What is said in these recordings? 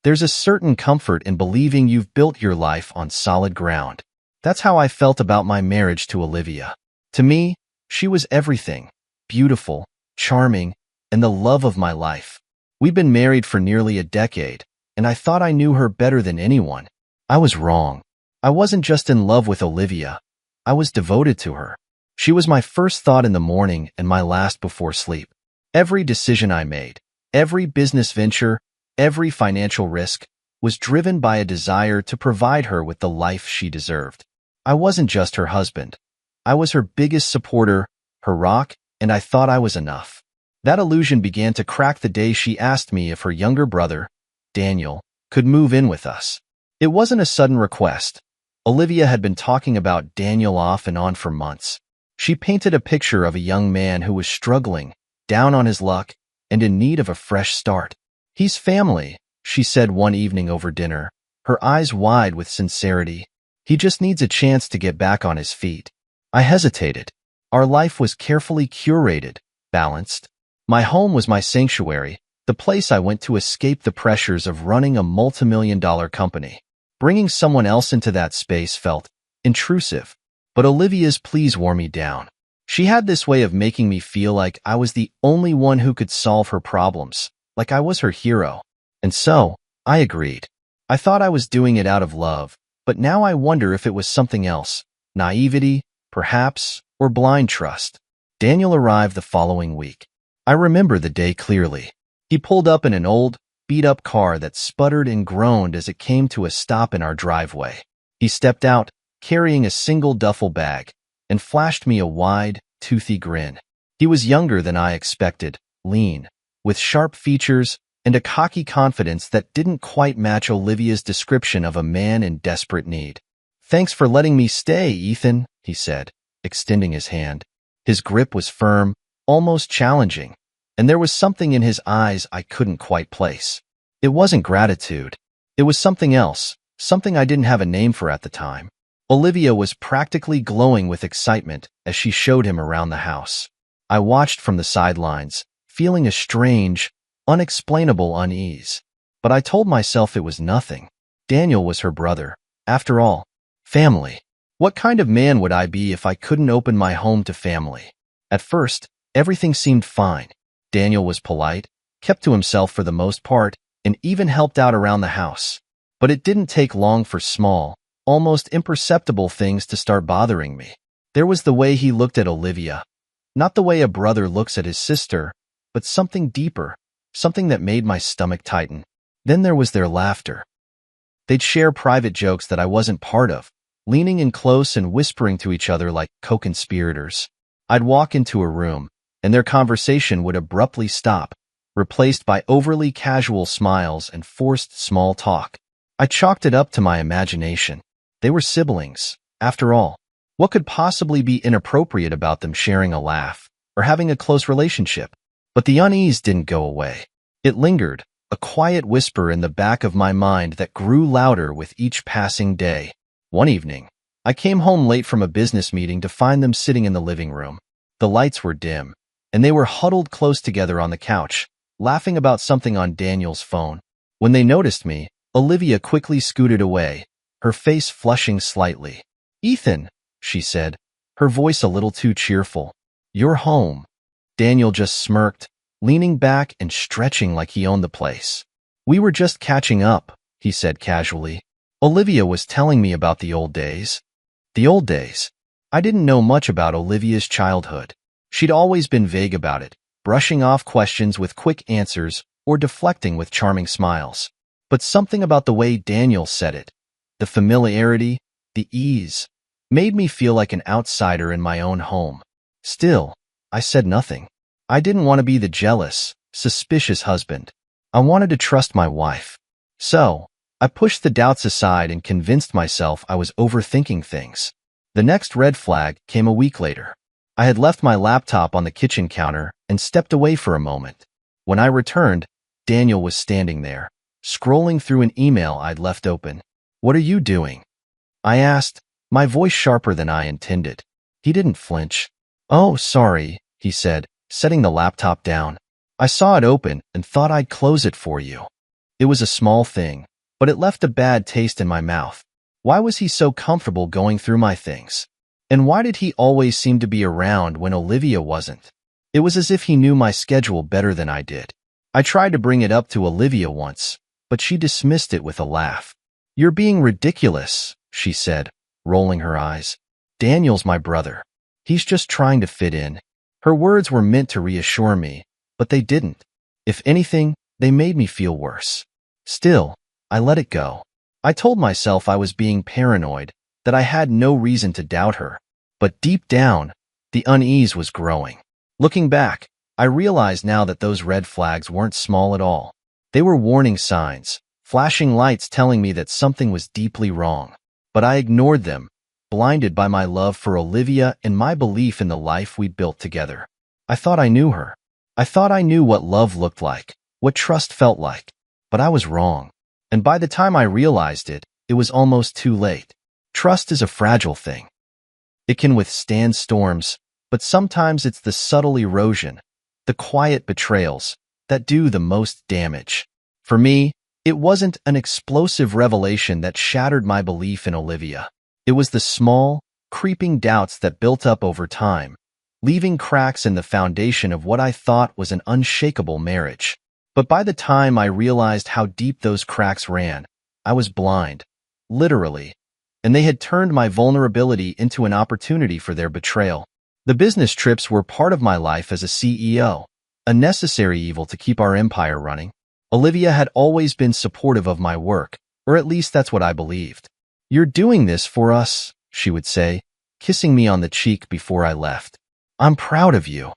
There's a certain comfort in believing you've built your life on solid ground. That's how I felt about my marriage to Olivia. To me, she was everything: beautiful, charming, and the love of my life. We'd been married for nearly a decade, and I thought I knew her better than anyone. I was wrong. I wasn't just in love with Olivia. I was devoted to her. She was my first thought in the morning and my last before sleep. Every decision I made, every business venture, every financial risk was driven by a desire to provide her with the life she deserved. I wasn't just her husband. I was her biggest supporter, her rock, and I thought I was enough. That illusion began to crack the day she asked me if her younger brother, Daniel, could move in with us. It wasn't a sudden request. Olivia had been talking about Daniel off and on for months. She painted a picture of a young man who was struggling, down on his luck, and in need of a fresh start. "He's family," she said one evening over dinner, her eyes wide with sincerity. "He just needs a chance to get back on his feet." I hesitated. Our life was carefully curated, balanced. My home was my sanctuary, the place I went to escape the pressures of running a multimillion-dollar company. Bringing someone else into that space felt intrusive, but Olivia's pleas wore me down. She had this way of making me feel like I was the only one who could solve her problems, like I was her hero. And so, I agreed. I thought I was doing it out of love, but now I wonder if it was something else: naivety, perhaps, or blind trust. Daniel arrived the following week. I remember the day clearly. He pulled up in an old, beat-up car that sputtered and groaned as it came to a stop in our driveway. He stepped out, carrying a single duffel bag, and flashed me a wide, toothy grin. He was younger than I expected, lean, with sharp features and a cocky confidence that didn't quite match Olivia's description of a man in desperate need. "Thanks for letting me stay, Ethan," he said, extending his hand. His grip was firm, almost challenging, and there was something in his eyes I couldn't quite place. It wasn't gratitude. It was something else, something I didn't have a name for at the time. Olivia was practically glowing with excitement as she showed him around the house. I watched from the sidelines, feeling a strange, unexplainable unease. But I told myself it was nothing. Daniel was her brother. After all, family. What kind of man would I be if I couldn't open my home to family? At first, everything seemed fine. Daniel was polite, kept to himself for the most part, and even helped out around the house. But it didn't take long for small, almost imperceptible things to start bothering me. There was the way he looked at Olivia. Not the way a brother looks at his sister, but something deeper, something that made my stomach tighten. Then there was their laughter. They'd share private jokes that I wasn't part of, leaning in close and whispering to each other like co-conspirators. I'd walk into a room, and their conversation would abruptly stop, replaced by overly casual smiles and forced small talk. I chalked it up to my imagination. They were siblings, after all. What could possibly be inappropriate about them sharing a laugh or having a close relationship? But the unease didn't go away. It lingered, a quiet whisper in the back of my mind that grew louder with each passing day. One evening, I came home late from a business meeting to find them sitting in the living room. The lights were dim, and they were huddled close together on the couch, laughing about something on Daniel's phone. When they noticed me, Olivia quickly scooted away, her face flushing slightly. "Ethan," she said, her voice a little too cheerful. "You're home." Daniel just smirked, leaning back and stretching like he owned the place. "We were just catching up," he said casually. "Olivia was telling me about the old days." The old days. I didn't know much about Olivia's childhood. She'd always been vague about it, brushing off questions with quick answers or deflecting with charming smiles. But something about the way Daniel said it, the familiarity, the ease, made me feel like an outsider in my own home. Still, I said nothing. I didn't want to be the jealous, suspicious husband. I wanted to trust my wife. So, I pushed the doubts aside and convinced myself I was overthinking things. The next red flag came a week later. I had left my laptop on the kitchen counter and stepped away for a moment. When I returned, Daniel was standing there, scrolling through an email I'd left open. "What are you doing?" I asked, my voice sharper than I intended. He didn't flinch. "Oh, sorry," he said, setting the laptop down. "I saw it open and thought I'd close it for you." It was a small thing, but it left a bad taste in my mouth. Why was he so comfortable going through my things? And why did he always seem to be around when Olivia wasn't? It was as if he knew my schedule better than I did. I tried to bring it up to Olivia once, but she dismissed it with a laugh. "You're being ridiculous," she said, rolling her eyes. "Daniel's my brother. He's just trying to fit in." Her words were meant to reassure me, but they didn't. If anything, they made me feel worse. Still, I let it go. I told myself I was being paranoid, that I had no reason to doubt her. But deep down, the unease was growing. Looking back, I realize now that those red flags weren't small at all. They were warning signs, flashing lights telling me that something was deeply wrong. But I ignored them, blinded by my love for Olivia and my belief in the life we'd built together. I thought I knew her. I thought I knew what love looked like, what trust felt like. But I was wrong. And by the time I realized it, it was almost too late. Trust is a fragile thing. It can withstand storms, but sometimes it's the subtle erosion, the quiet betrayals, that do the most damage. For me, it wasn't an explosive revelation that shattered my belief in Olivia. It was the small, creeping doubts that built up over time, leaving cracks in the foundation of what I thought was an unshakable marriage. But by the time I realized how deep those cracks ran, I was blind, literally, and they had turned my vulnerability into an opportunity for their betrayal. The business trips were part of my life as a CEO, a necessary evil to keep our empire running. Olivia had always been supportive of my work, or at least that's what I believed. "You're doing this for us," she would say, kissing me on the cheek before I left. "I'm proud of you."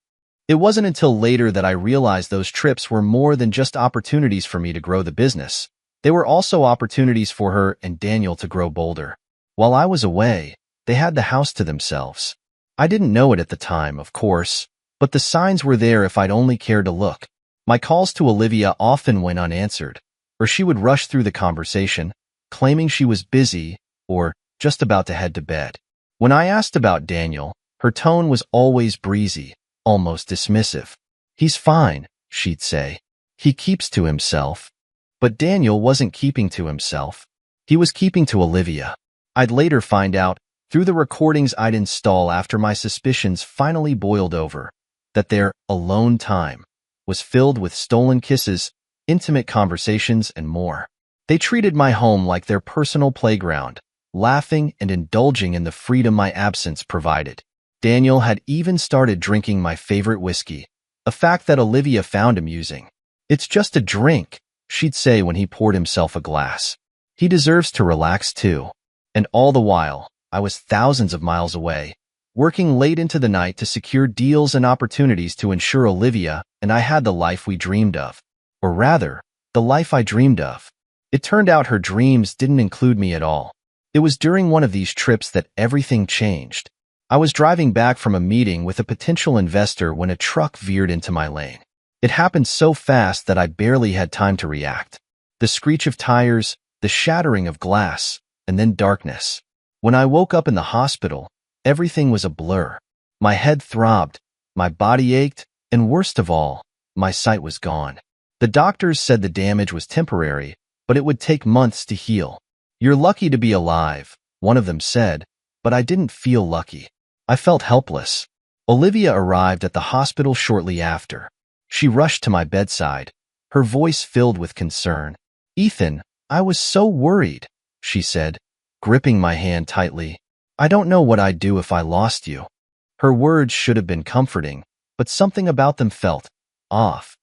It wasn't until later that I realized those trips were more than just opportunities for me to grow the business. They were also opportunities for her and Daniel to grow bolder. While I was away, they had the house to themselves. I didn't know it at the time, of course, but the signs were there if I'd only cared to look. My calls to Olivia often went unanswered, or she would rush through the conversation, claiming she was busy or just about to head to bed. When I asked about Daniel, her tone was always breezy, almost dismissive. "He's fine," she'd say. "He keeps to himself." But Daniel wasn't keeping to himself. He was keeping to Olivia. I'd later find out, through the recordings I'd install after my suspicions finally boiled over, that their alone time was filled with stolen kisses, intimate conversations, and more. They treated my home like their personal playground, laughing and indulging in the freedom my absence provided. Daniel had even started drinking my favorite whiskey, a fact that Olivia found amusing. "It's just a drink," she'd say when he poured himself a glass. "He deserves to relax too." And all the while, I was thousands of miles away, working late into the night to secure deals and opportunities to ensure Olivia and I had the life we dreamed of. Or rather, the life I dreamed of. It turned out her dreams didn't include me at all. It was during one of these trips that everything changed. I was driving back from a meeting with a potential investor when a truck veered into my lane. It happened so fast that I barely had time to react. The screech of tires, the shattering of glass, and then darkness. When I woke up in the hospital, everything was a blur. My head throbbed, my body ached, and worst of all, my sight was gone. The doctors said the damage was temporary, but it would take months to heal. "You're lucky to be alive," one of them said, but I didn't feel lucky. I felt helpless. Olivia arrived at the hospital shortly after. She rushed to my bedside, her voice filled with concern. "Ethan, I was so worried," she said, gripping my hand tightly. "I don't know what I'd do if I lost you." Her words should have been comforting, but something about them felt off.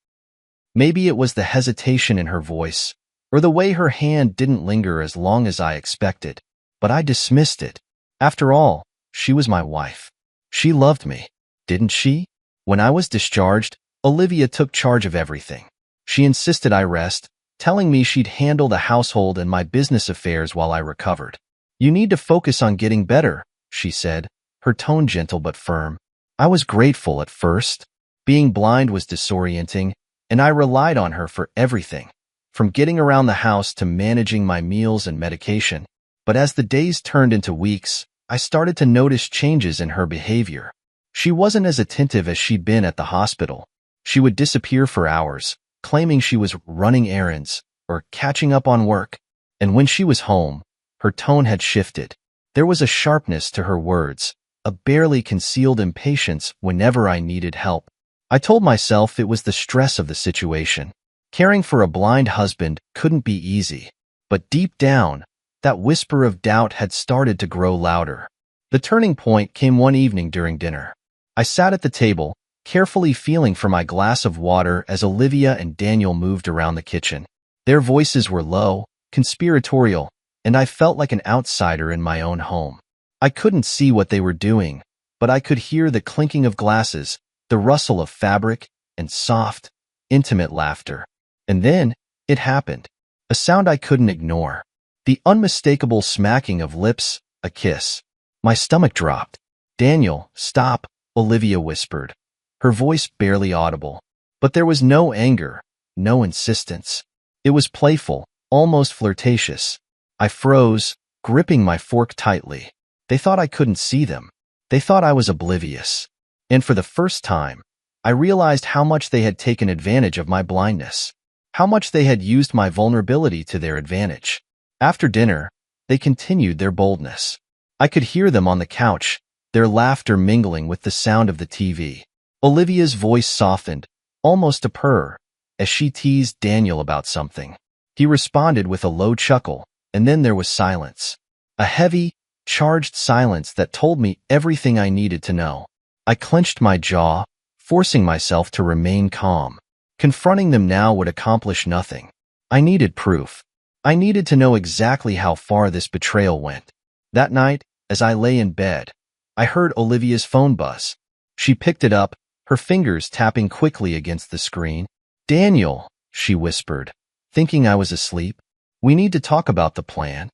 Maybe it was the hesitation in her voice, or the way her hand didn't linger as long as I expected. But I dismissed it. After all, she was my wife. She loved me, didn't she? When I was discharged, Olivia took charge of everything. She insisted I rest, telling me she'd handle the household and my business affairs while I recovered. "You need to focus on getting better," she said, her tone gentle but firm. I was grateful at first. Being blind was disorienting, and I relied on her for everything, from getting around the house to managing my meals and medication. But as the days turned into weeks, I started to notice changes in her behavior. She wasn't as attentive as she'd been at the hospital. She would disappear for hours, claiming she was running errands, or catching up on work. And when she was home, her tone had shifted. There was a sharpness to her words, a barely concealed impatience whenever I needed help. I told myself it was the stress of the situation. Caring for a blind husband couldn't be easy. But deep down, that whisper of doubt had started to grow louder. The turning point came one evening during dinner. I sat at the table, carefully feeling for my glass of water as Olivia and Daniel moved around the kitchen. Their voices were low, conspiratorial, and I felt like an outsider in my own home. I couldn't see what they were doing, but I could hear the clinking of glasses, the rustle of fabric, and soft, intimate laughter. And then, it happened. A sound I couldn't ignore. The unmistakable smacking of lips, a kiss. My stomach dropped. "Daniel, stop," Olivia whispered, her voice barely audible. But there was no anger, no insistence. It was playful, almost flirtatious. I froze, gripping my fork tightly. They thought I couldn't see them. They thought I was oblivious. And for the first time, I realized how much they had taken advantage of my blindness, how much they had used my vulnerability to their advantage. After dinner, they continued their boldness. I could hear them on the couch, their laughter mingling with the sound of the TV. Olivia's voice softened, almost a purr, as she teased Daniel about something. He responded with a low chuckle, and then there was silence. A heavy, charged silence that told me everything I needed to know. I clenched my jaw, forcing myself to remain calm. Confronting them now would accomplish nothing. I needed proof. I needed to know exactly how far this betrayal went. That night, as I lay in bed, I heard Olivia's phone buzz. She picked it up, her fingers tapping quickly against the screen. "Daniel," she whispered, thinking I was asleep. "We need to talk about the plan."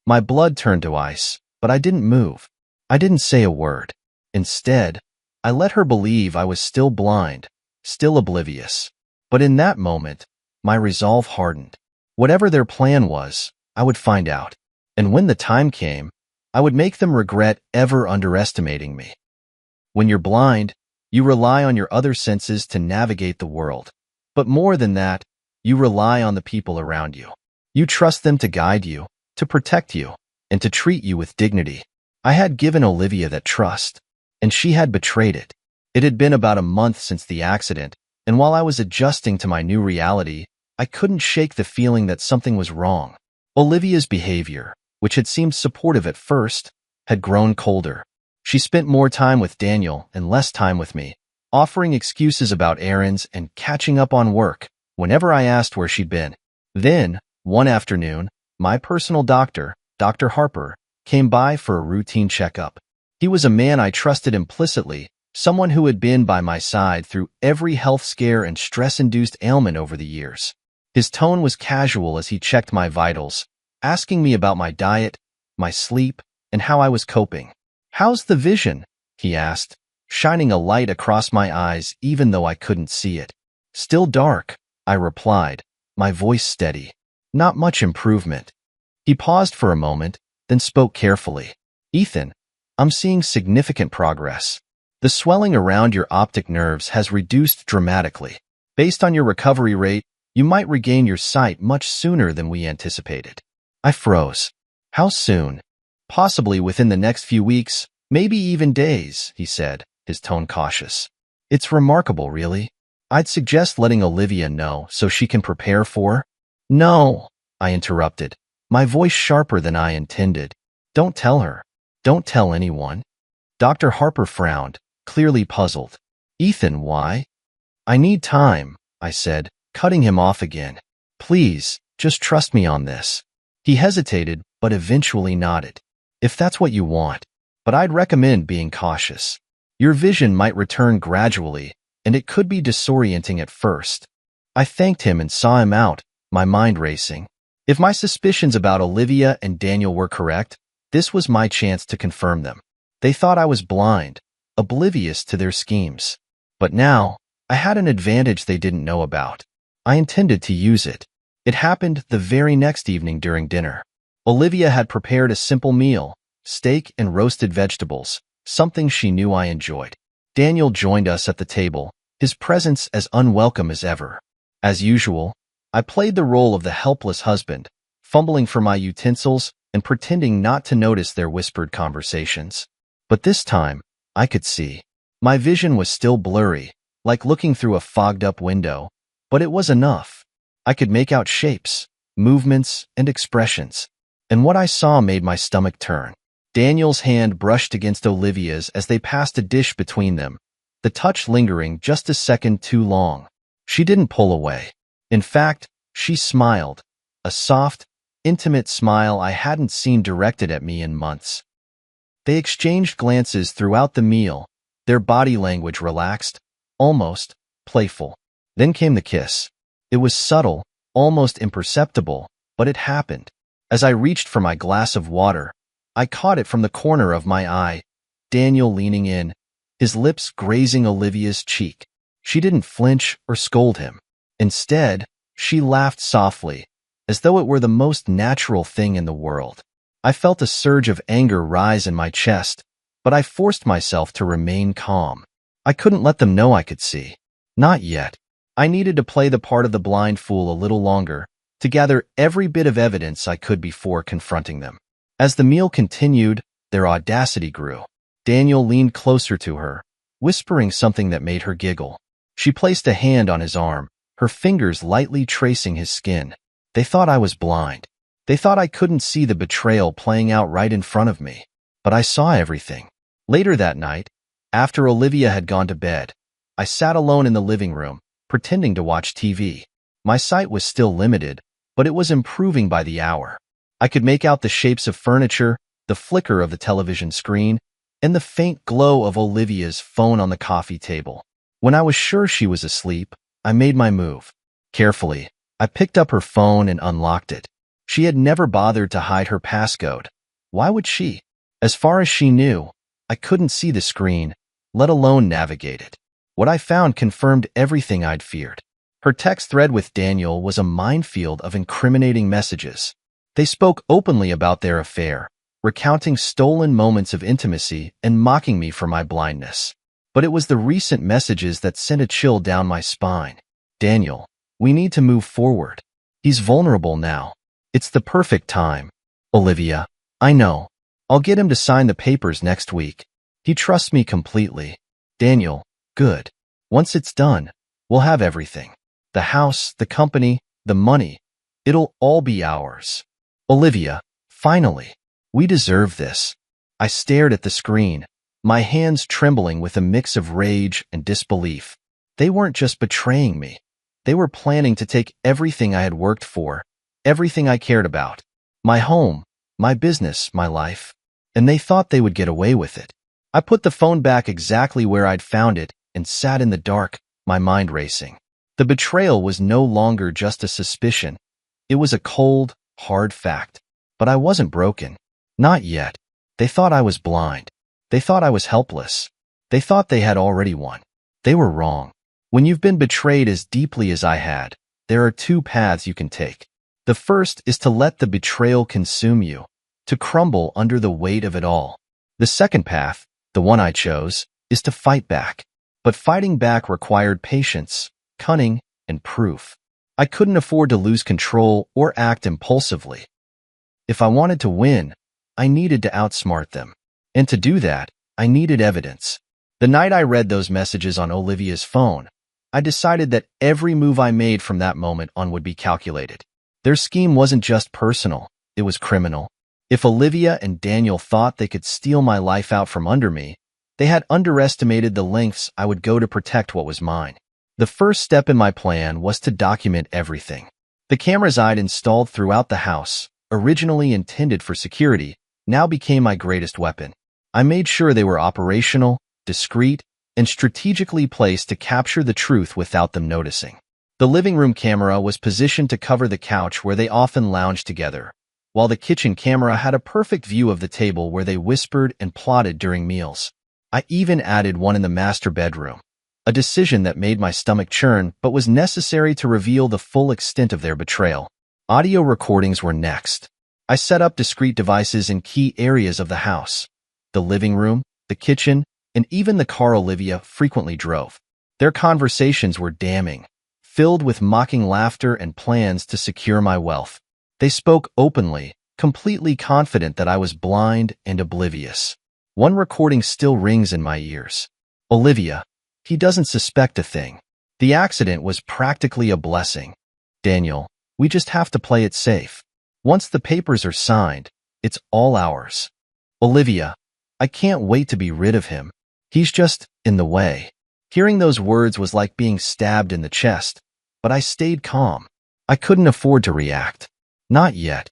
My blood turned to ice, but I didn't move. I didn't say a word. Instead, I let her believe I was still blind, still oblivious. But in that moment, my resolve hardened. Whatever their plan was, I would find out. And when the time came, I would make them regret ever underestimating me. When you're blind, you rely on your other senses to navigate the world. But more than that, you rely on the people around you. You trust them to guide you, to protect you, and to treat you with dignity. I had given Olivia that trust, and she had betrayed it. It had been about a month since the accident, and while I was adjusting to my new reality, I couldn't shake the feeling that something was wrong. Olivia's behavior, which had seemed supportive at first, had grown colder. She spent more time with Daniel and less time with me, offering excuses about errands and catching up on work whenever I asked where she'd been. Then, one afternoon, my personal doctor, Dr. Harper, came by for a routine checkup. He was a man I trusted implicitly, someone who had been by my side through every health scare and stress-induced ailment over the years. His tone was casual as he checked my vitals, asking me about my diet, my sleep, and how I was coping. "How's the vision?" he asked, shining a light across my eyes even though I couldn't see it. "Still dark," I replied, my voice steady. "Not much improvement." He paused for a moment, then spoke carefully. "Ethan, I'm seeing significant progress. The swelling around your optic nerves has reduced dramatically. Based on your recovery rate, you might regain your sight much sooner than we anticipated." I froze. "How soon?" "Possibly within the next few weeks, maybe even days," he said, his tone cautious. "It's remarkable, really. I'd suggest letting Olivia know so she can prepare for—" "No," I interrupted, my voice sharper than I intended. "Don't tell her. Don't tell anyone." Dr. Harper frowned, clearly puzzled. "Ethan, why?" "I need time," I said, cutting him off again. "Please, just trust me on this." He hesitated, but eventually nodded. "If that's what you want. But I'd recommend being cautious. Your vision might return gradually, and it could be disorienting at first." I thanked him and saw him out, my mind racing. If my suspicions about Olivia and Daniel were correct, this was my chance to confirm them. They thought I was blind, oblivious to their schemes. But now, I had an advantage they didn't know about. I intended to use it. It happened the very next evening during dinner. Olivia had prepared a simple meal, steak and roasted vegetables, something she knew I enjoyed. Daniel joined us at the table, his presence as unwelcome as ever. As usual, I played the role of the helpless husband, fumbling for my utensils and pretending not to notice their whispered conversations. But this time, I could see. My vision was still blurry, like looking through a fogged-up window, but it was enough. I could make out shapes, movements, and expressions. And what I saw made my stomach turn. Daniel's hand brushed against Olivia's as they passed a dish between them, the touch lingering just a second too long. She didn't pull away. In fact, she smiled, a soft, intimate smile I hadn't seen directed at me in months. They exchanged glances throughout the meal, their body language relaxed, almost playful. Then came the kiss. It was subtle, almost imperceptible, but it happened. As I reached for my glass of water, I caught it from the corner of my eye, Daniel leaning in, his lips grazing Olivia's cheek. She didn't flinch or scold him. Instead, she laughed softly, as though it were the most natural thing in the world. I felt a surge of anger rise in my chest, but I forced myself to remain calm. I couldn't let them know I could see. Not yet. I needed to play the part of the blind fool a little longer, to gather every bit of evidence I could before confronting them. As the meal continued, their audacity grew. Daniel leaned closer to her, whispering something that made her giggle. She placed a hand on his arm, her fingers lightly tracing his skin. They thought I was blind. They thought I couldn't see the betrayal playing out right in front of me. But I saw everything. Later that night, after Olivia had gone to bed, I sat alone in the living room, pretending to watch TV. My sight was still limited, but it was improving by the hour. I could make out the shapes of furniture, the flicker of the television screen, and the faint glow of Olivia's phone on the coffee table. When I was sure she was asleep, I made my move. Carefully, I picked up her phone and unlocked it. She had never bothered to hide her passcode. Why would she? As far as she knew, I couldn't see the screen, let alone navigate it. What I found confirmed everything I'd feared. Her text thread with Daniel was a minefield of incriminating messages. They spoke openly about their affair, recounting stolen moments of intimacy and mocking me for my blindness. But it was the recent messages that sent a chill down my spine. Daniel, we need to move forward. He's vulnerable now. It's the perfect time. Olivia, I know. I'll get him to sign the papers next week. He trusts me completely. Daniel, good. Once it's done, we'll have everything. The house, the company, the money. It'll all be ours. Olivia, finally. We deserve this. I stared at the screen, my hands trembling with a mix of rage and disbelief. They weren't just betraying me. They were planning to take everything I had worked for, everything I cared about. My home, my business, my life. And they thought they would get away with it. I put the phone back exactly where I'd found it and sat in the dark, my mind racing. The betrayal was no longer just a suspicion. It was a cold, hard fact. But I wasn't broken. Not yet. They thought I was blind. They thought I was helpless. They thought they had already won. They were wrong. When you've been betrayed as deeply as I had, there are two paths you can take. The first is to let the betrayal consume you, to crumble under the weight of it all. The second path, the one I chose, is to fight back. But fighting back required patience, cunning, and proof. I couldn't afford to lose control or act impulsively. If I wanted to win, I needed to outsmart them. And to do that, I needed evidence. The night I read those messages on Olivia's phone, I decided that every move I made from that moment on would be calculated. Their scheme wasn't just personal, it was criminal. If Olivia and Daniel thought they could steal my life out from under me, they had underestimated the lengths I would go to protect what was mine. The first step in my plan was to document everything. The cameras I'd installed throughout the house, originally intended for security, now became my greatest weapon. I made sure they were operational, discreet, and strategically placed to capture the truth without them noticing. The living room camera was positioned to cover the couch where they often lounged together, while the kitchen camera had a perfect view of the table where they whispered and plotted during meals. I even added one in the master bedroom, a decision that made my stomach churn but was necessary to reveal the full extent of their betrayal. Audio recordings were next. I set up discrete devices in key areas of the house, the living room, the kitchen, and even the car Olivia frequently drove. Their conversations were damning, filled with mocking laughter and plans to secure my wealth. They spoke openly, completely confident that I was blind and oblivious. One recording still rings in my ears. Olivia, he doesn't suspect a thing. The accident was practically a blessing. Daniel, we just have to play it safe. Once the papers are signed, it's all ours. Olivia, I can't wait to be rid of him. He's just in the way. Hearing those words was like being stabbed in the chest, but I stayed calm. I couldn't afford to react. Not yet.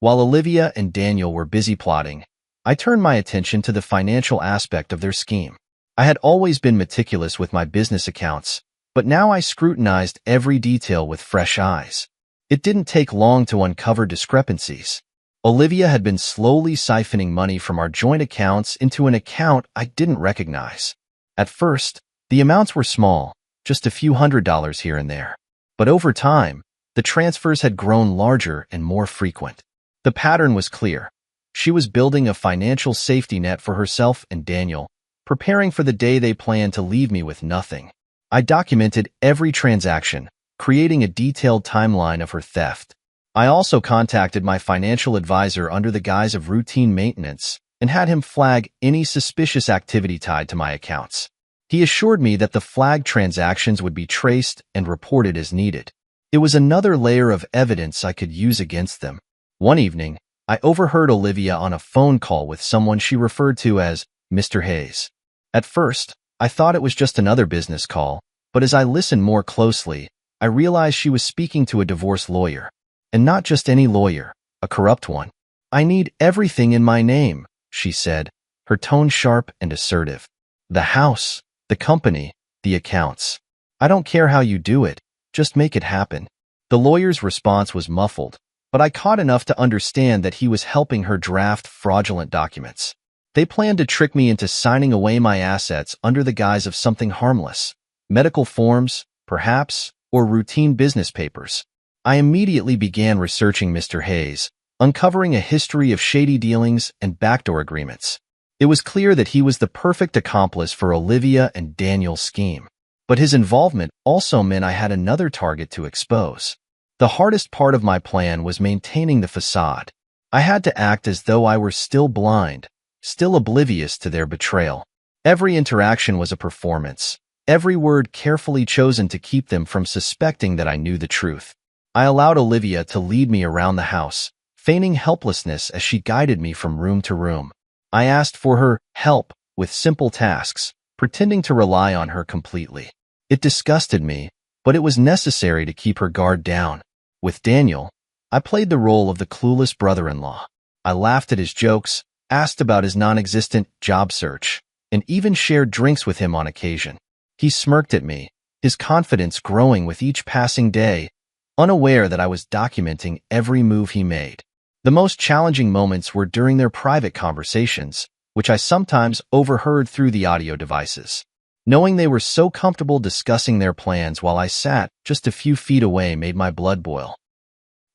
While Olivia and Daniel were busy plotting, I turned my attention to the financial aspect of their scheme. I had always been meticulous with my business accounts, but now I scrutinized every detail with fresh eyes. It didn't take long to uncover discrepancies. Olivia had been slowly siphoning money from our joint accounts into an account I didn't recognize. At first, the amounts were small, just a few $100s here and there. But over time, the transfers had grown larger and more frequent. The pattern was clear. She was building a financial safety net for herself and Daniel, preparing for the day they planned to leave me with nothing. I documented every transaction, creating a detailed timeline of her theft. I also contacted my financial advisor under the guise of routine maintenance and had him flag any suspicious activity tied to my accounts. He assured me that the flagged transactions would be traced and reported as needed. It was another layer of evidence I could use against them. One evening, I overheard Olivia on a phone call with someone she referred to as Mr. Hayes. At first, I thought it was just another business call, but as I listened more closely, I realized she was speaking to a divorce lawyer. And not just any lawyer, a corrupt one. I need everything in my name, she said, her tone sharp and assertive. The house, the company, the accounts. I don't care how you do it, just make it happen. The lawyer's response was muffled, but I caught enough to understand that he was helping her draft fraudulent documents. They planned to trick me into signing away my assets under the guise of something harmless. Medical forms, perhaps, or routine business papers. I immediately began researching Mr. Hayes, uncovering a history of shady dealings and backdoor agreements. It was clear that he was the perfect accomplice for Olivia and Daniel's scheme. But his involvement also meant I had another target to expose. The hardest part of my plan was maintaining the facade. I had to act as though I were still blind, still oblivious to their betrayal. Every interaction was a performance, every word carefully chosen to keep them from suspecting that I knew the truth. I allowed Olivia to lead me around the house, feigning helplessness as she guided me from room to room. I asked for her help with simple tasks, pretending to rely on her completely. It disgusted me, but it was necessary to keep her guard down. With Daniel, I played the role of the clueless brother-in-law. I laughed at his jokes, asked about his non-existent job search, and even shared drinks with him on occasion. He smirked at me, his confidence growing with each passing day, unaware that I was documenting every move he made. The most challenging moments were during their private conversations, which I sometimes overheard through the audio devices. Knowing they were so comfortable discussing their plans while I sat just a few feet away made my blood boil.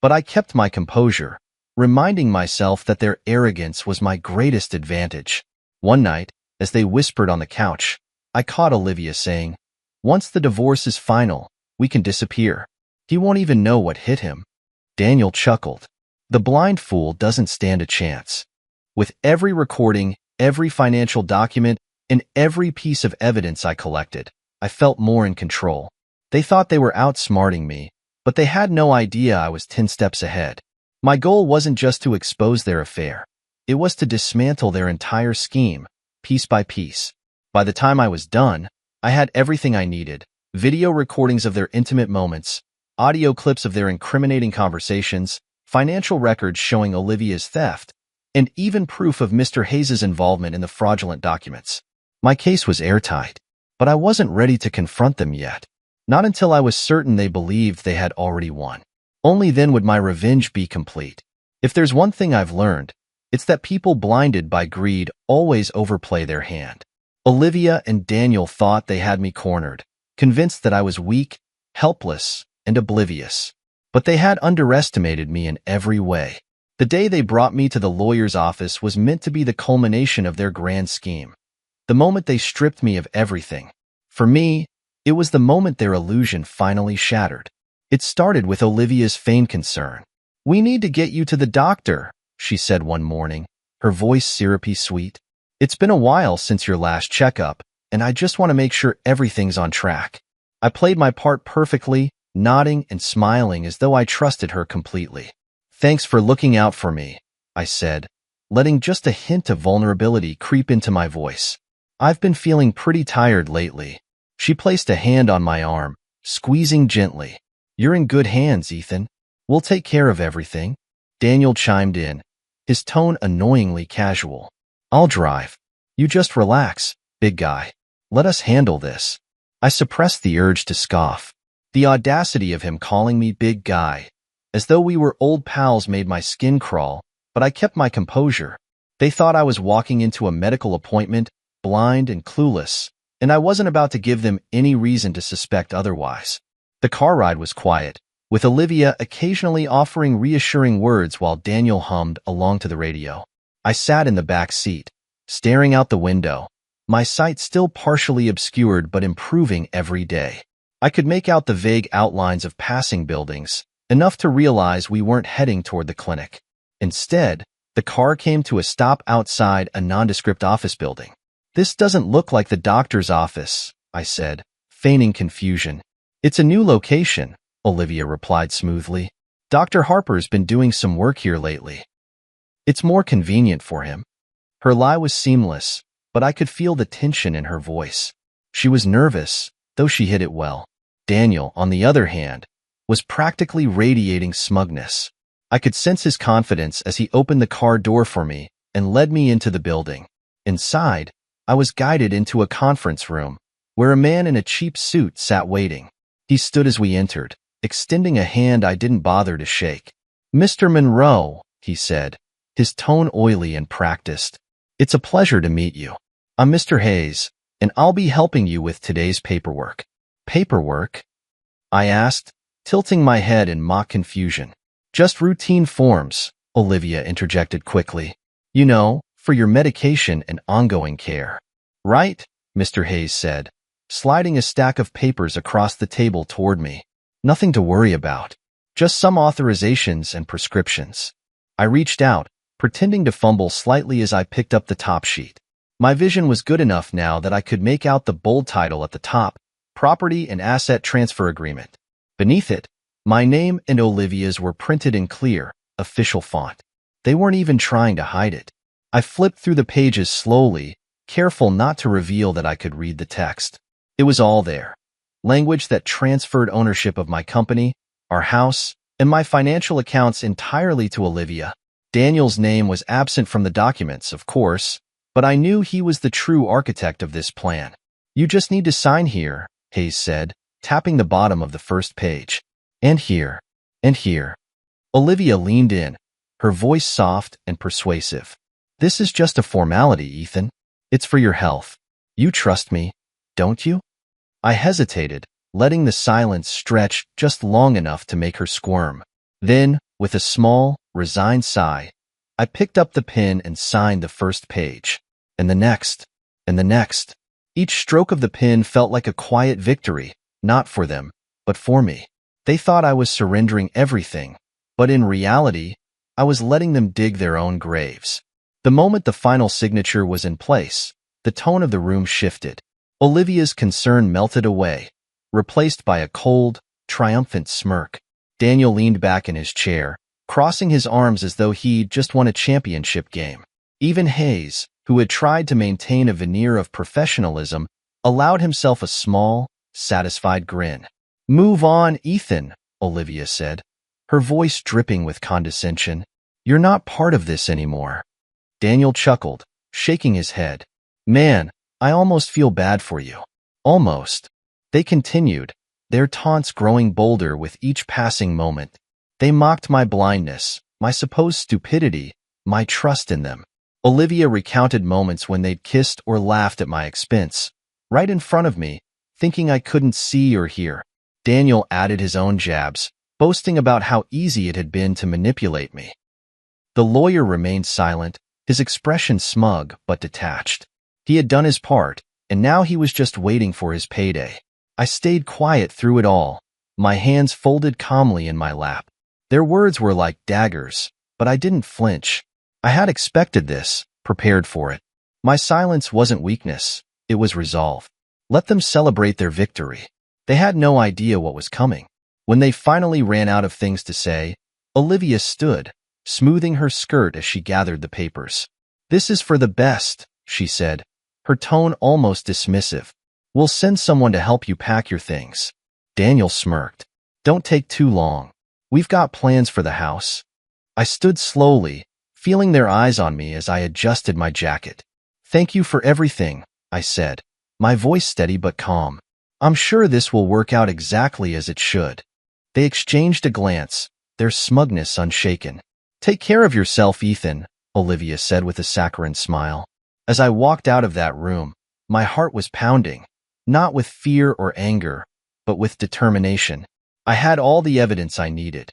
But I kept my composure, reminding myself that their arrogance was my greatest advantage. One night, as they whispered on the couch, I caught Olivia saying, "Once the divorce is final, we can disappear. He won't even know what hit him." Daniel chuckled. The blind fool doesn't stand a chance. With every recording, every financial document, and every piece of evidence I collected, I felt more in control. They thought they were outsmarting me, but they had no idea I was 10 steps ahead. My goal wasn't just to expose their affair. It was to dismantle their entire scheme, piece by piece. By the time I was done, I had everything I needed: video recordings of their intimate moments, audio clips of their incriminating conversations, financial records showing Olivia's theft, and even proof of Mr. Hayes' involvement in the fraudulent documents. My case was airtight, but I wasn't ready to confront them yet. Not until I was certain they believed they had already won. Only then would my revenge be complete. If there's one thing I've learned, it's that people blinded by greed always overplay their hand. Olivia and Daniel thought they had me cornered, convinced that I was weak, helpless, and oblivious. But they had underestimated me in every way. The day they brought me to the lawyer's office was meant to be the culmination of their grand scheme. The moment they stripped me of everything. For me, It was the moment their illusion finally shattered. It started with Olivia's feigned concern. "We need to get you to the doctor," she said one morning, her voice syrupy sweet. "It's been a while since your last checkup, and I just want to make sure everything's on track." I played my part perfectly, nodding and smiling as though I trusted her completely. "Thanks for looking out for me," I said, letting just a hint of vulnerability creep into my voice. "I've been feeling pretty tired lately." She placed a hand on my arm, squeezing gently. "You're in good hands, Ethan. We'll take care of everything." Daniel chimed in, his tone annoyingly casual. "I'll drive. You just relax, big guy. Let us handle this." I suppressed the urge to scoff. The audacity of him calling me big guy, as though we were old pals, made my skin crawl, but I kept my composure. They thought I was walking into a medical appointment, blind and clueless, and I wasn't about to give them any reason to suspect otherwise. The car ride was quiet, with Olivia occasionally offering reassuring words while Daniel hummed along to the radio. I sat in the back seat, staring out the window, my sight still partially obscured but improving every day. I could make out the vague outlines of passing buildings, enough to realize we weren't heading toward the clinic. Instead, the car came to a stop outside a nondescript office building. "This doesn't look like the doctor's office," I said, feigning confusion. "It's a new location," Olivia replied smoothly. "Dr. Harper's been doing some work here lately. It's more convenient for him." Her lie was seamless, but I could feel the tension in her voice. She was nervous, though she hid it well. Daniel, on the other hand, was practically radiating smugness. I could sense his confidence as he opened the car door for me and led me into the building. Inside, I was guided into a conference room, where a man in a cheap suit sat waiting. He stood as we entered, extending a hand I didn't bother to shake. "Mr. Monroe," he said, his tone oily and practiced. "It's a pleasure to meet you. I'm Mr. Hayes, and I'll be helping you with today's paperwork." "Paperwork?" I asked, tilting my head in mock confusion. "Just routine forms," Olivia interjected quickly. "You know, for your medication and ongoing care." "Right," Mr. Hayes said, sliding a stack of papers across the table toward me. "Nothing to worry about. Just some authorizations and prescriptions." I reached out, pretending to fumble slightly as I picked up the top sheet. My vision was good enough now that I could make out the bold title at the top, Property and Asset Transfer Agreement. Beneath it, my name and Olivia's were printed in clear, official font. They weren't even trying to hide it. I flipped through the pages slowly, careful not to reveal that I could read the text. It was all there. Language that transferred ownership of my company, our house, and my financial accounts entirely to Olivia. Daniel's name was absent from the documents, of course, but I knew he was the true architect of this plan. "You just need to sign here," Hayes said, tapping the bottom of the first page. "And here. And here." Olivia leaned in, her voice soft and persuasive. "This is just a formality, Ethan. It's for your health. You trust me, don't you?" I hesitated, letting the silence stretch just long enough to make her squirm. Then, with a small, resigned sigh, I picked up the pen and signed the first page. And the next. And the next. Each stroke of the pen felt like a quiet victory, not for them, but for me. They thought I was surrendering everything, but in reality, I was letting them dig their own graves. The moment the final signature was in place, the tone of the room shifted. Olivia's concern melted away, replaced by a cold, triumphant smirk. Daniel leaned back in his chair, crossing his arms as though he'd just won a championship game. Even Hayes, who had tried to maintain a veneer of professionalism, allowed himself a small, satisfied grin. "Move on, Ethan," Olivia said, her voice dripping with condescension. "You're not part of this anymore." Daniel chuckled, shaking his head. "Man, I almost feel bad for you." Almost. They continued, their taunts growing bolder with each passing moment. They mocked my blindness, my supposed stupidity, my trust in them. Olivia recounted moments when they'd kissed or laughed at my expense, right in front of me, thinking I couldn't see or hear. Daniel added his own jabs, boasting about how easy it had been to manipulate me. The lawyer remained silent, his expression smug but detached. He had done his part, and now he was just waiting for his payday. I stayed quiet through it all, my hands folded calmly in my lap. Their words were like daggers, but I didn't flinch. I had expected this, prepared for it. My silence wasn't weakness, it was resolve. Let them celebrate their victory. They had no idea what was coming. When they finally ran out of things to say, Olivia stood, smoothing her skirt as she gathered the papers. "This is for the best," she said, her tone almost dismissive. "We'll send someone to help you pack your things." Daniel smirked. "Don't take too long. We've got plans for the house." I stood slowly, feeling their eyes on me as I adjusted my jacket. "Thank you for everything," I said, my voice steady but calm. "I'm sure this will work out exactly as it should." They exchanged a glance, their smugness unshaken. "Take care of yourself, Ethan," Olivia said with a saccharine smile. As I walked out of that room, my heart was pounding, not with fear or anger, but with determination. I had all the evidence I needed.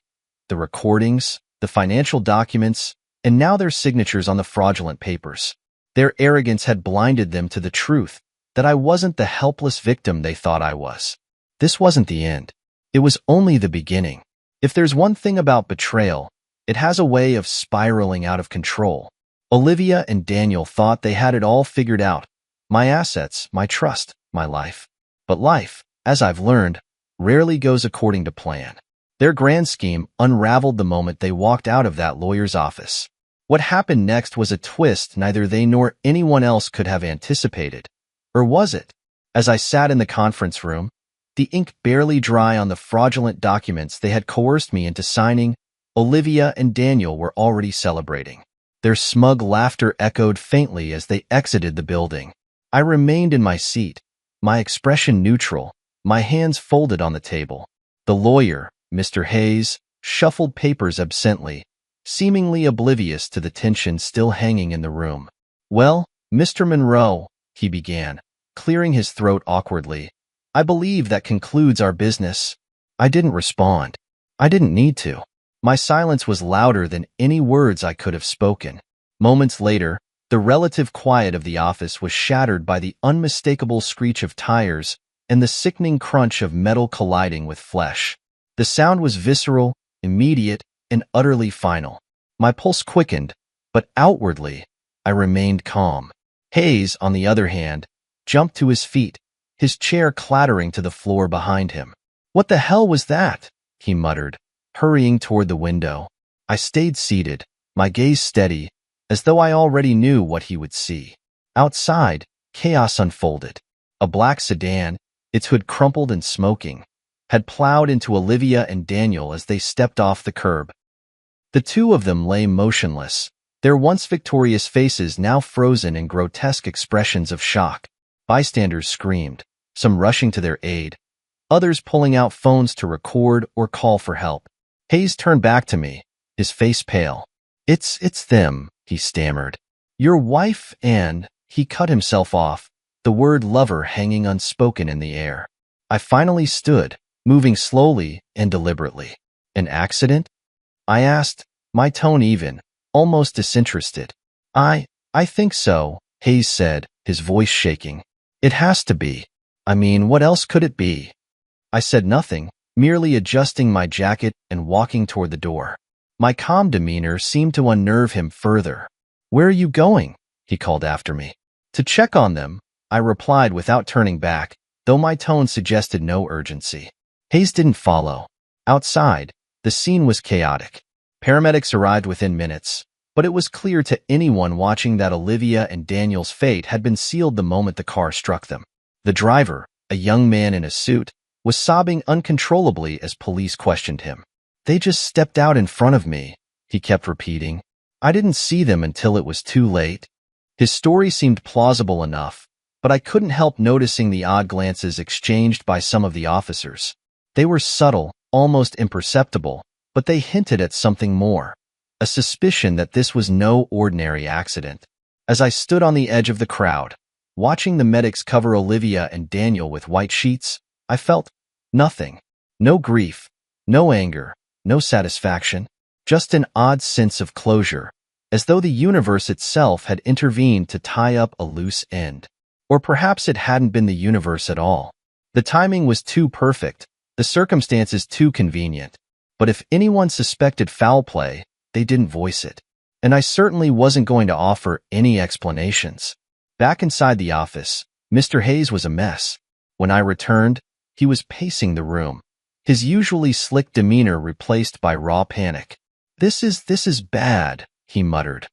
The recordings, the financial documents, and now their signatures on the fraudulent papers. Their arrogance had blinded them to the truth, that I wasn't the helpless victim they thought I was. This wasn't the end. It was only the beginning. If there's one thing about betrayal, it has a way of spiraling out of control. Olivia and Daniel thought they had it all figured out. My assets, my trust, my life. But life, as I've learned, rarely goes according to plan. Their grand scheme unraveled the moment they walked out of that lawyer's office. What happened next was a twist neither they nor anyone else could have anticipated. Or was it? As I sat in the conference room, the ink barely dry on the fraudulent documents they had coerced me into signing, Olivia and Daniel were already celebrating. Their smug laughter echoed faintly as they exited the building. I remained in my seat, my expression neutral, my hands folded on the table. The lawyer, Mr. Hayes, shuffled papers absently, seemingly oblivious to the tension still hanging in the room. "Well, Mr. Monroe," he began, clearing his throat awkwardly, "I believe that concludes our business." I didn't respond. I didn't need to. My silence was louder than any words I could have spoken. Moments later, the relative quiet of the office was shattered by the unmistakable screech of tires and the sickening crunch of metal colliding with flesh. The sound was visceral, immediate, and utterly final. My pulse quickened, but outwardly, I remained calm. Hayes, on the other hand, jumped to his feet, his chair clattering to the floor behind him. "What the hell was that?" he muttered, hurrying toward the window. I stayed seated, my gaze steady, as though I already knew what he would see. Outside, chaos unfolded. A black sedan, its hood crumpled and smoking, had plowed into Olivia and Daniel as they stepped off the curb. The two of them lay motionless, their once victorious faces now frozen in grotesque expressions of shock. Bystanders screamed, some rushing to their aid, others pulling out phones to record or call for help. Hayes turned back to me, his face pale. It's them," he stammered. "Your wife and—" He cut himself off, the word lover hanging unspoken in the air. I finally stood, moving slowly and deliberately. "An accident?" I asked, my tone even, almost disinterested. I think so," Hayes said, his voice shaking. "It has to be. I mean, what else could it be?" I said nothing, merely adjusting my jacket and walking toward the door. My calm demeanor seemed to unnerve him further. "Where are you going?" he called after me. "To check on them," I replied without turning back, though my tone suggested no urgency. Hayes didn't follow. Outside, the scene was chaotic. Paramedics arrived within minutes, but it was clear to anyone watching that Olivia and Daniel's fate had been sealed the moment the car struck them. The driver, a young man in a suit, was sobbing uncontrollably as police questioned him. "They just stepped out in front of me," he kept repeating. "I didn't see them until it was too late." His story seemed plausible enough, but I couldn't help noticing the odd glances exchanged by some of the officers. They were subtle, almost imperceptible, but they hinted at something more, a suspicion that this was no ordinary accident. As I stood on the edge of the crowd, watching the medics cover Olivia and Daniel with white sheets, I felt nothing. No grief, no anger, no satisfaction, just an odd sense of closure, as though the universe itself had intervened to tie up a loose end. Or perhaps it hadn't been the universe at all. The timing was too perfect, the circumstances too convenient. But if anyone suspected foul play, they didn't voice it. And I certainly wasn't going to offer any explanations. Back inside the office, Mr. Hayes was a mess. When I returned, he was pacing the room, his usually slick demeanor replaced by raw panic. This is bad, he muttered,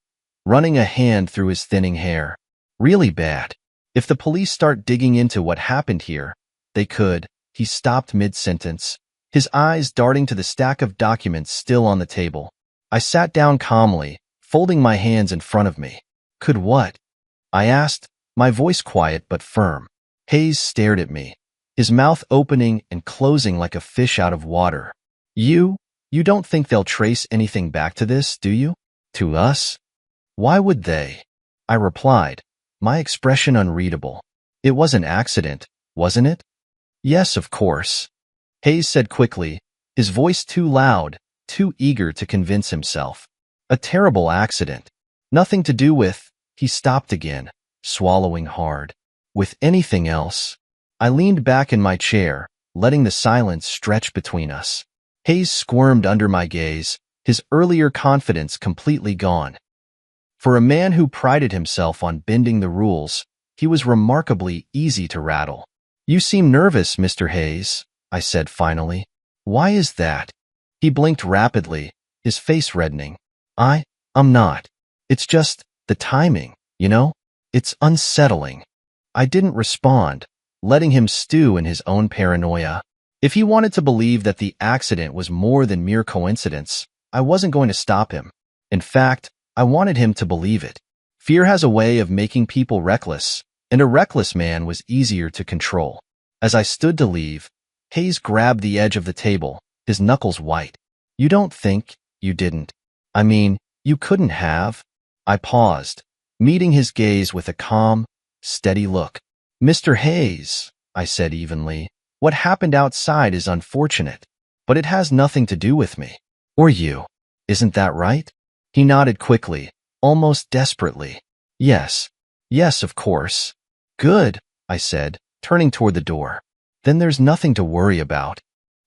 running a hand through his thinning hair. Really bad. If the police start digging into what happened here, they could. He stopped mid-sentence, his eyes darting to the stack of documents still on the table. I sat down calmly, folding my hands in front of me. Could what? I asked, my voice quiet but firm. Hayes stared at me, his mouth opening and closing like a fish out of water. You don't think they'll trace anything back to this, do you? To us? Why would they? I replied, my expression unreadable. It was an accident, wasn't it? Yes, of course. Hayes said quickly, his voice too loud, too eager to convince himself. A terrible accident. Nothing to do with— He stopped again, swallowing hard. With anything else. I leaned back in my chair, letting the silence stretch between us. Hayes squirmed under my gaze, his earlier confidence completely gone. For a man who prided himself on bending the rules, he was remarkably easy to rattle. You seem nervous, Mr. Hayes, I said finally. Why is that? He blinked rapidly, his face reddening. I'm not. It's just the timing, you know? It's unsettling. I didn't respond, letting him stew in his own paranoia. If he wanted to believe that the accident was more than mere coincidence, I wasn't going to stop him. In fact, I wanted him to believe it. Fear has a way of making people reckless, and a reckless man was easier to control. As I stood to leave, Hayes grabbed the edge of the table, his knuckles white. You don't think you didn't? I mean, you couldn't have? I paused, meeting his gaze with a calm, steady look. Mr. Hayes, I said evenly, what happened outside is unfortunate, but it has nothing to do with me. Or you. Isn't that right? He nodded quickly, almost desperately. Yes, of course. Good, I said, turning toward the door. Then there's nothing to worry about.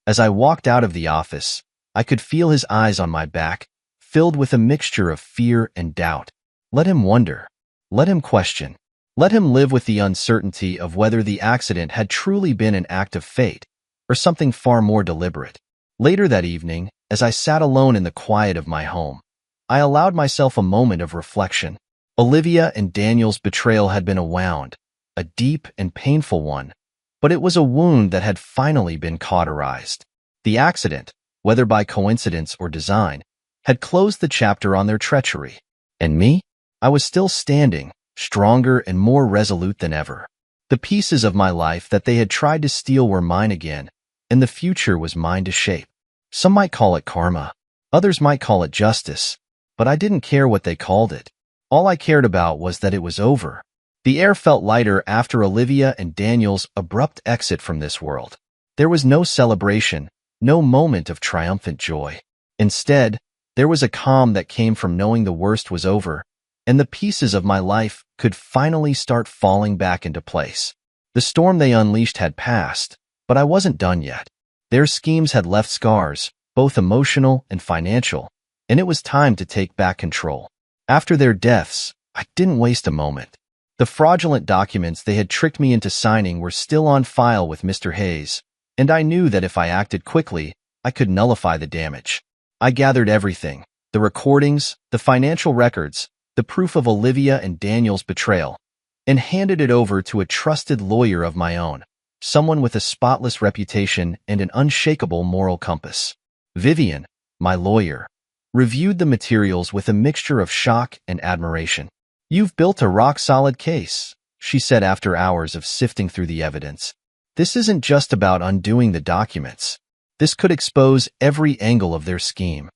As I walked out of the office, I could feel his eyes on my back, filled with a mixture of fear and doubt. Let him wonder. Let him question. Let him live with the uncertainty of whether the accident had truly been an act of fate or something far more deliberate. Later that evening, as I sat alone in the quiet of my home, I allowed myself a moment of reflection. Olivia and Daniel's betrayal had been a wound, a deep and painful one, but it was a wound that had finally been cauterized. The accident, whether by coincidence or design, had closed the chapter on their treachery. And me? I was still standing, stronger and more resolute than ever. The pieces of my life that they had tried to steal were mine again, and the future was mine to shape. Some might call it karma. Others might call it justice. But I didn't care what they called it. All I cared about was that it was over. The air felt lighter after Olivia and Daniel's abrupt exit from this world. There was no celebration, no moment of triumphant joy. Instead, there was a calm that came from knowing the worst was over, and the pieces of my life could finally start falling back into place. The storm they unleashed had passed, but I wasn't done yet. Their schemes had left scars, both emotional and financial, and it was time to take back control. After their deaths, I didn't waste a moment. The fraudulent documents they had tricked me into signing were still on file with Mr. Hayes, and I knew that if I acted quickly, I could nullify the damage. I gathered everything, the recordings, the financial records, the proof of Olivia and Daniel's betrayal, and handed it over to a trusted lawyer of my own, someone with a spotless reputation and an unshakable moral compass. Vivian, my lawyer, reviewed the materials with a mixture of shock and admiration. You've built a rock-solid case, she said after hours of sifting through the evidence. This isn't just about undoing the documents. This could expose every angle of their scheme.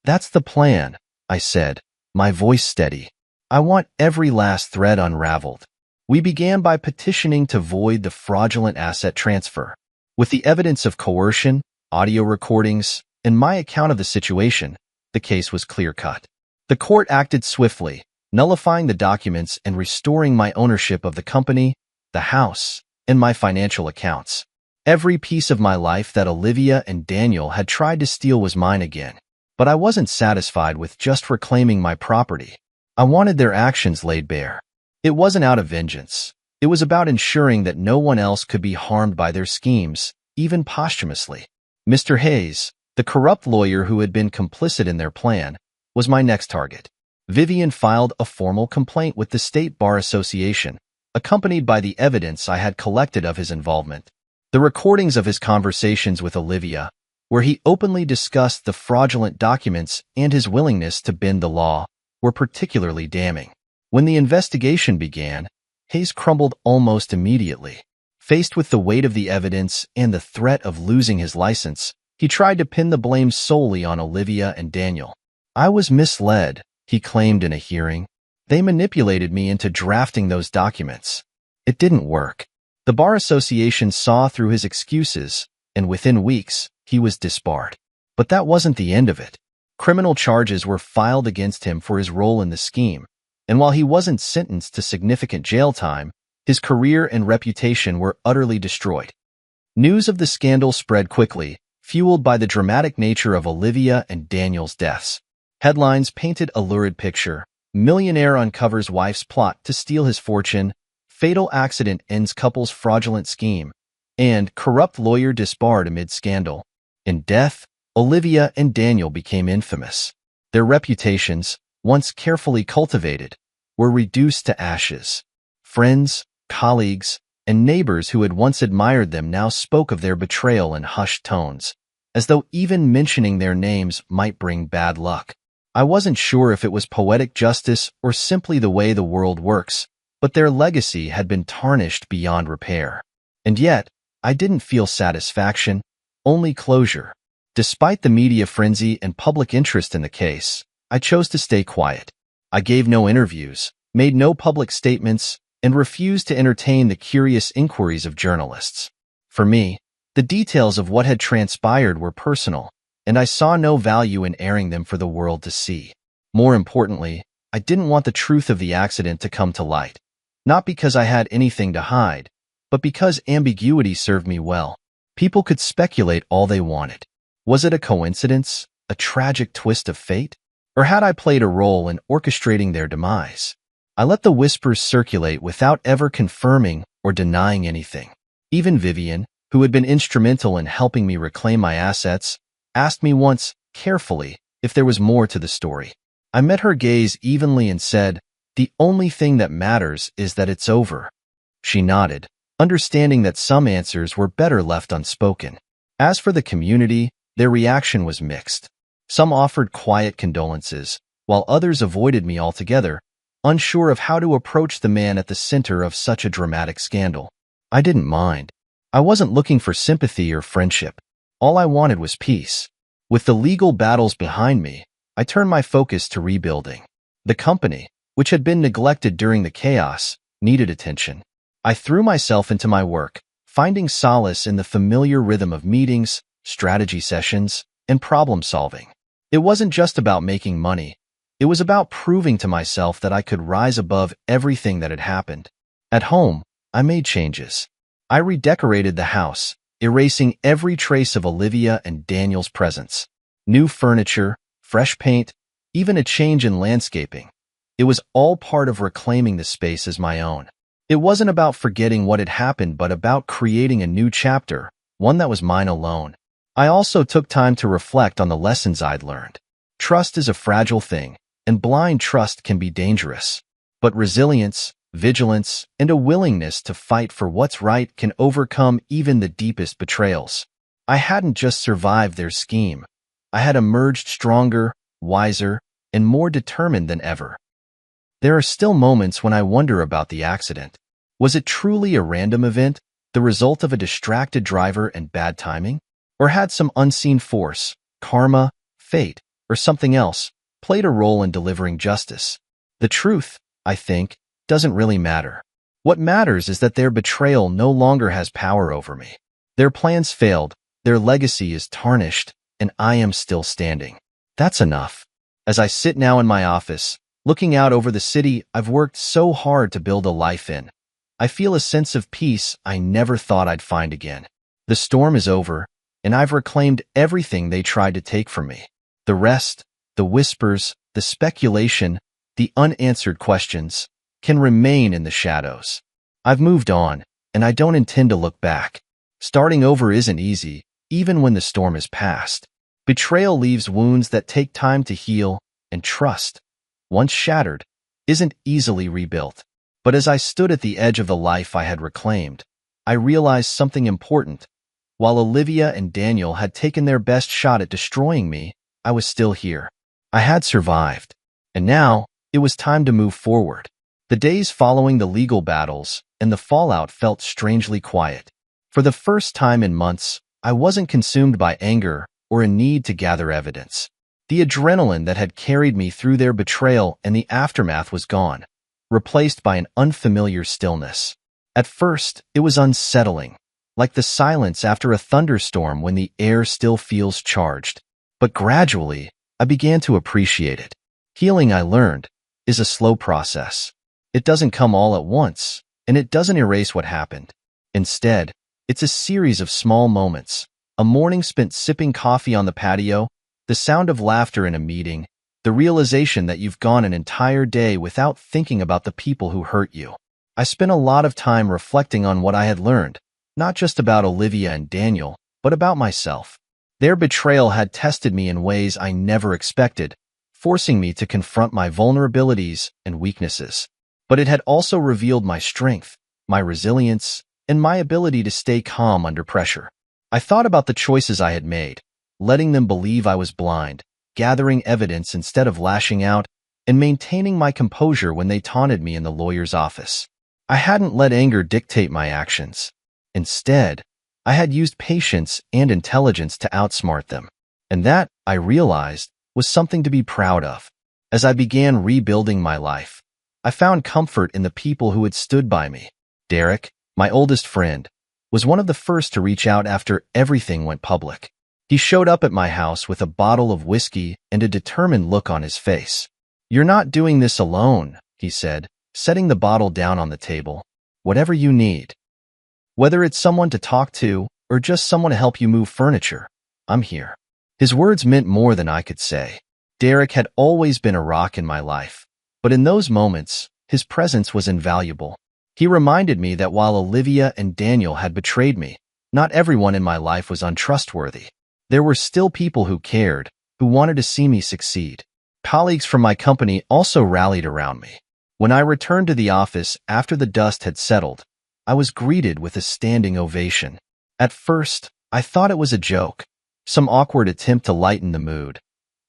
That's the plan, I said, my voice steady. I want every last thread unraveled. We began by petitioning to void the fraudulent asset transfer. With the evidence of coercion, audio recordings, and my account of the situation, the case was clear-cut. The court acted swiftly, nullifying the documents and restoring my ownership of the company, the house, and my financial accounts. Every piece of my life that Olivia and Daniel had tried to steal was mine again. But I wasn't satisfied with just reclaiming my property. I wanted their actions laid bare. It wasn't out of vengeance. It was about ensuring that no one else could be harmed by their schemes, even posthumously. Mr. Hayes, the corrupt lawyer who had been complicit in their plan, was my next target. Vivian filed a formal complaint with the State Bar Association, accompanied by the evidence I had collected of his involvement. The recordings of his conversations with Olivia, where he openly discussed the fraudulent documents and his willingness to bend the law, were particularly damning. When the investigation began, Hayes crumbled almost immediately. Faced with the weight of the evidence and the threat of losing his license, he tried to pin the blame solely on Olivia and Daniel. I was misled, he claimed in a hearing. They manipulated me into drafting those documents. It didn't work. The Bar Association saw through his excuses, and within weeks, he was disbarred. But that wasn't the end of it. Criminal charges were filed against him for his role in the scheme, and while he wasn't sentenced to significant jail time, his career and reputation were utterly destroyed. News of the scandal spread quickly, fueled by the dramatic nature of Olivia and Daniel's deaths. Headlines painted a lurid picture. Millionaire uncovers wife's plot to steal his fortune, fatal accident ends couple's fraudulent scheme, and corrupt lawyer disbarred amid scandal. In death, Olivia and Daniel became infamous. Their reputations, once carefully cultivated, were reduced to ashes. Friends, colleagues, and neighbors who had once admired them now spoke of their betrayal in hushed tones, as though even mentioning their names might bring bad luck. I wasn't sure if it was poetic justice or simply the way the world works, but their legacy had been tarnished beyond repair. And yet, I didn't feel satisfaction, only closure. Despite the media frenzy and public interest in the case, I chose to stay quiet. I gave no interviews, made no public statements, and refused to entertain the curious inquiries of journalists. For me, the details of what had transpired were personal, and I saw no value in airing them for the world to see. More importantly, I didn't want the truth of the accident to come to light, not because I had anything to hide, but because ambiguity served me well. People could speculate all they wanted. Was it a coincidence, a tragic twist of fate? Or had I played a role in orchestrating their demise? I let the whispers circulate without ever confirming or denying anything. Even Vivian, who had been instrumental in helping me reclaim my assets, asked me once, carefully, if there was more to the story. I met her gaze evenly and said, "The only thing that matters is that it's over." She nodded, understanding that some answers were better left unspoken. As for the community, their reaction was mixed. Some offered quiet condolences, while others avoided me altogether, unsure of how to approach the man at the center of such a dramatic scandal. I didn't mind. I wasn't looking for sympathy or friendship. All I wanted was peace. With the legal battles behind me, I turned my focus to rebuilding. The company, which had been neglected during the chaos, needed attention. I threw myself into my work, finding solace in the familiar rhythm of meetings, strategy sessions, and problem solving. It wasn't just about making money. It was about proving to myself that I could rise above everything that had happened. At home, I made changes. I redecorated the house, erasing every trace of Olivia and Daniel's presence. New furniture, fresh paint, even a change in landscaping. It was all part of reclaiming the space as my own. It wasn't about forgetting what had happened, but about creating a new chapter, one that was mine alone. I also took time to reflect on the lessons I'd learned. Trust is a fragile thing, and blind trust can be dangerous. But resilience, vigilance, and a willingness to fight for what's right can overcome even the deepest betrayals. I hadn't just survived their scheme. I had emerged stronger, wiser, and more determined than ever. There are still moments when I wonder about the accident. Was it truly a random event, the result of a distracted driver and bad timing? Or had some unseen force, karma, fate, or something else, played a role in delivering justice? The truth, I think, doesn't really matter. What matters is that their betrayal no longer has power over me. Their plans failed, their legacy is tarnished, and I am still standing. That's enough. As I sit now in my office, looking out over the city I've worked so hard to build a life in, I feel a sense of peace I never thought I'd find again. The storm is over, and I've reclaimed everything they tried to take from me. The rest, the whispers, the speculation, the unanswered questions, can remain in the shadows. I've moved on, and I don't intend to look back. Starting over isn't easy, even when the storm is past. Betrayal leaves wounds that take time to heal, and trust, once shattered, isn't easily rebuilt. But as I stood at the edge of the life I had reclaimed, I realized something important. While Olivia and Daniel had taken their best shot at destroying me, I was still here. I had survived. And now, it was time to move forward. The days following the legal battles and the fallout felt strangely quiet. For the first time in months, I wasn't consumed by anger or a need to gather evidence. The adrenaline that had carried me through their betrayal and the aftermath was gone, replaced by an unfamiliar stillness. At first, it was unsettling, like the silence after a thunderstorm when the air still feels charged. But gradually, I began to appreciate it. Healing, I learned, is a slow process. It doesn't come all at once, and it doesn't erase what happened. Instead, it's a series of small moments. A morning spent sipping coffee on the patio, the sound of laughter in a meeting, the realization that you've gone an entire day without thinking about the people who hurt you. I spent a lot of time reflecting on what I had learned, not just about Olivia and Daniel, but about myself. Their betrayal had tested me in ways I never expected, forcing me to confront my vulnerabilities and weaknesses. But it had also revealed my strength, my resilience, and my ability to stay calm under pressure. I thought about the choices I had made, letting them believe I was blind, gathering evidence instead of lashing out, and maintaining my composure when they taunted me in the lawyer's office. I hadn't let anger dictate my actions. Instead, I had used patience and intelligence to outsmart them. And that, I realized, was something to be proud of. As I began rebuilding my life, I found comfort in the people who had stood by me. Derek, my oldest friend, was one of the first to reach out after everything went public. He showed up at my house with a bottle of whiskey and a determined look on his face. "You're not doing this alone," he said, setting the bottle down on the table. "Whatever you need. Whether it's someone to talk to or just someone to help you move furniture, I'm here." His words meant more than I could say. Derek had always been a rock in my life, but in those moments, his presence was invaluable. He reminded me that while Olivia and Daniel had betrayed me, not everyone in my life was untrustworthy. There were still people who cared, who wanted to see me succeed. Colleagues from my company also rallied around me. When I returned to the office after the dust had settled, I was greeted with a standing ovation. At first, I thought it was a joke, some awkward attempt to lighten the mood,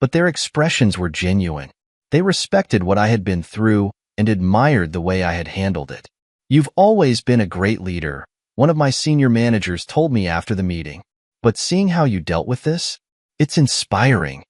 but their expressions were genuine. They respected what I had been through and admired the way I had handled it. "You've always been a great leader," one of my senior managers told me after the meeting. "But seeing how you dealt with this, it's inspiring."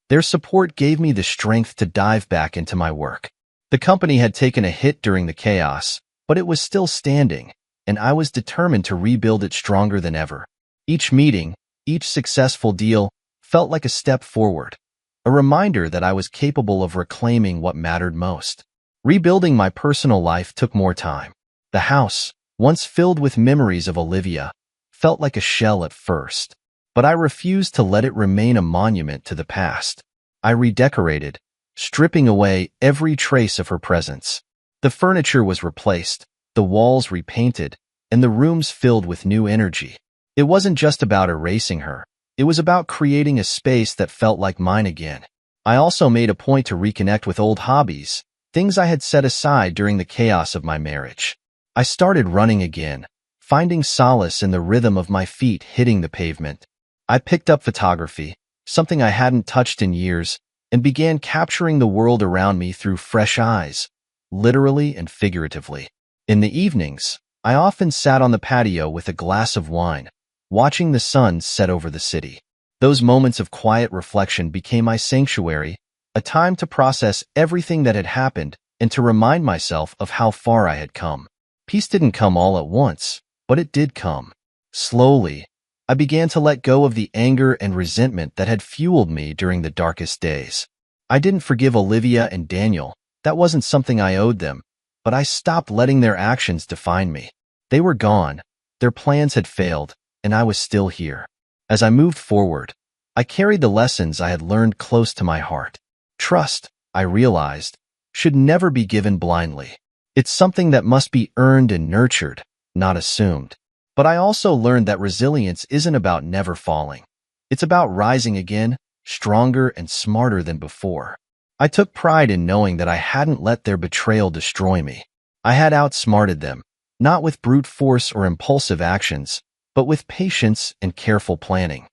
Their support gave me the strength to dive back into my work. The company had taken a hit during the chaos, but it was still standing, and I was determined to rebuild it stronger than ever. Each meeting, each successful deal, felt like a step forward, a reminder that I was capable of reclaiming what mattered most. Rebuilding my personal life took more time. The house, once filled with memories of Olivia, felt like a shell at first, but I refused to let it remain a monument to the past. I redecorated, stripping away every trace of her presence. The furniture was replaced, the walls repainted, and the rooms filled with new energy. It wasn't just about erasing her. It was about creating a space that felt like mine again. I also made a point to reconnect with old hobbies, things I had set aside during the chaos of my marriage. I started running again, finding solace in the rhythm of my feet hitting the pavement. I picked up photography, something I hadn't touched in years, and began capturing the world around me through fresh eyes, literally and figuratively. In the evenings, I often sat on the patio with a glass of wine, watching the sun set over the city. Those moments of quiet reflection became my sanctuary, a time to process everything that had happened and to remind myself of how far I had come. Peace didn't come all at once, but it did come. Slowly, I began to let go of the anger and resentment that had fueled me during the darkest days. I didn't forgive Olivia and Daniel. That wasn't something I owed them, but I stopped letting their actions define me. They were gone, their plans had failed, and I was still here. As I moved forward, I carried the lessons I had learned close to my heart. Trust, I realized, should never be given blindly. It's something that must be earned and nurtured, not assumed. But I also learned that resilience isn't about never falling. It's about rising again, stronger and smarter than before. I took pride in knowing that I hadn't let their betrayal destroy me. I had outsmarted them, not with brute force or impulsive actions, but with patience and careful planning.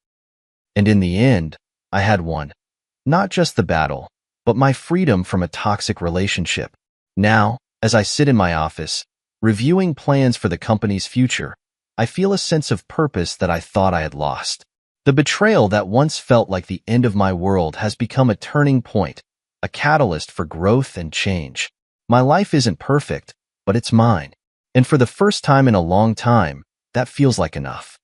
And in the end, I had won. Not just the battle, but my freedom from a toxic relationship. Now, as I sit in my office, reviewing plans for the company's future, I feel a sense of purpose that I thought I had lost. The betrayal that once felt like the end of my world has become a turning point, a catalyst for growth and change. My life isn't perfect, but it's mine. And for the first time in a long time, that feels like enough.